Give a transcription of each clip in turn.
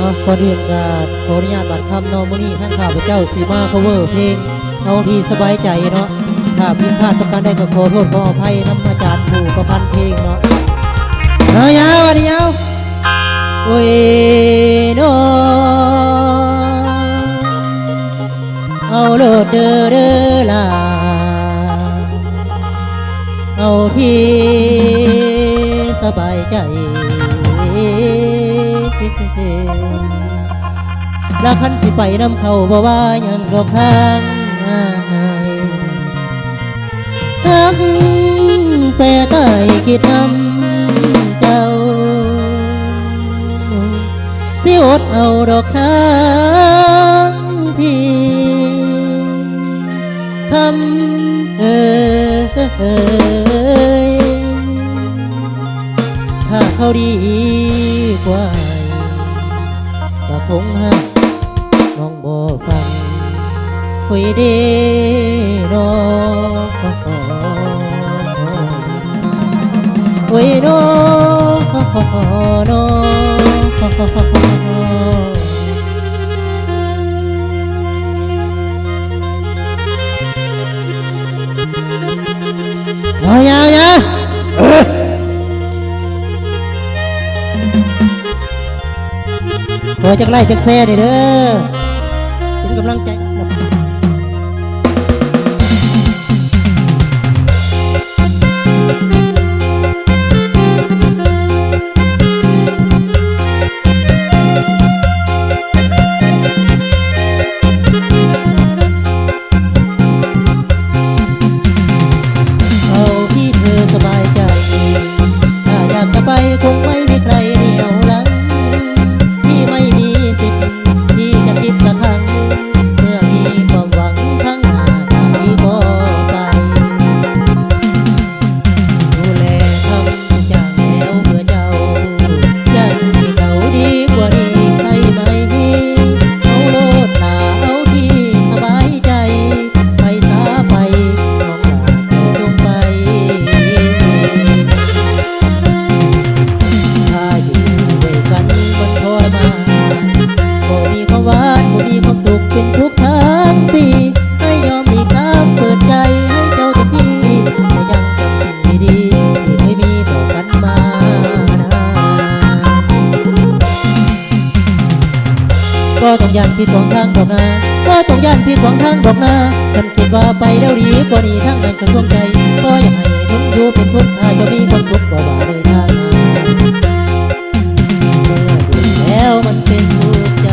นาะก่อนอื่นก็ขออนุญาตบัดคำเนาะมื้อนี้ท่านข้าพเจ้าสีมา cover เพลงเอาที่สบายใจเนาะถ้าผิดพลาดประการใดก็ขอโทษขออภัยนำอาจารย์ผู้ประพันธ์เพลงเนาะยาววันยาวโอ้ยโนเอาโลดเด้อเด้อลาเอาที่สบายใจแล้วคันสิไปนำเขาบ่ว่ายังดอกทางทั้งแปรใต้คิดนำเจ้าสิอดเอาดอกทางพี่ทำถ้าเขาดีกว่าก็คงหักน้องบ่ฟังคุยดีน้องคุยน้องน้องยาวขอจักไล่จักแซ่เด้อเป็นกำลังใจเอาที่เธอสบายใจถ้าอยากจะไปคงไม่มีใครเหนี่ยวหลังไม่มีสิทธิ์ที่จะคิดละครั้งเมื่อมีความหวังทั้งหน้าใจก็ไปดูแลทำอย่างแล้วเพื่อเจ้ายังที่เขาดีกว่านี้ใช่ไหมเอาโลดหนาเอาที่สบายใจไปสาไปน้องอยากเจ้าจงไปถ้าอยู่ด้วยกันมันทรมานบ่มีความหวานบ่มีความสุขเป็นทุกทางปีให้ยอมอีกทางเปิดใจให้เจ้าทุกทีแต่ยังจำสิ่งดีๆที่เคยมีต่อกันมานะก็ต้องยันผิดหวังทางดอกนาก็ต้องยันผิดหวังทางดอกนาฉันคิดว่าไปแล้วดีกว่านี้ทั้งนั้นก็ท่วงใจก็อยากให้ทนอยู่เป็นทุนถ้าจะมีความสุขก็ว่าเลยทางแล้วมันเป็นทุกข์ใจ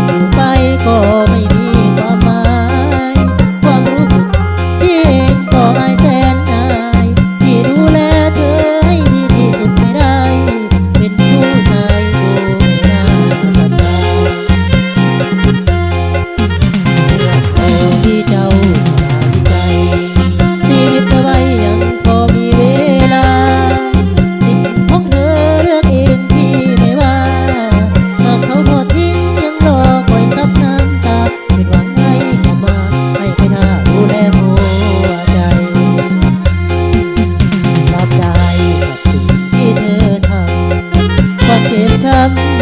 อยู่ไปก็ไม่มีความหมายความรู้สึกที่เองก็อายแสนอายที่ดูแลเธอให้ดีที่สุดไม่ได้เป็นผู้ชายดูไม่น่าสบายเลือกเอาที่เจ้าสบายใจชีวิตเอาไว้ยังพอมีเวลาสิทธิ์ของเธอเลือกเองที่ไม่ว่าหากเขาทอดทิ้งยังรอคอยซับน้ำตาเป็นหวังให้กลับมาให้ไปท่าดูแลหัวใจรับได้กับสิ่งที่เธอทำความเจ็บช้ำ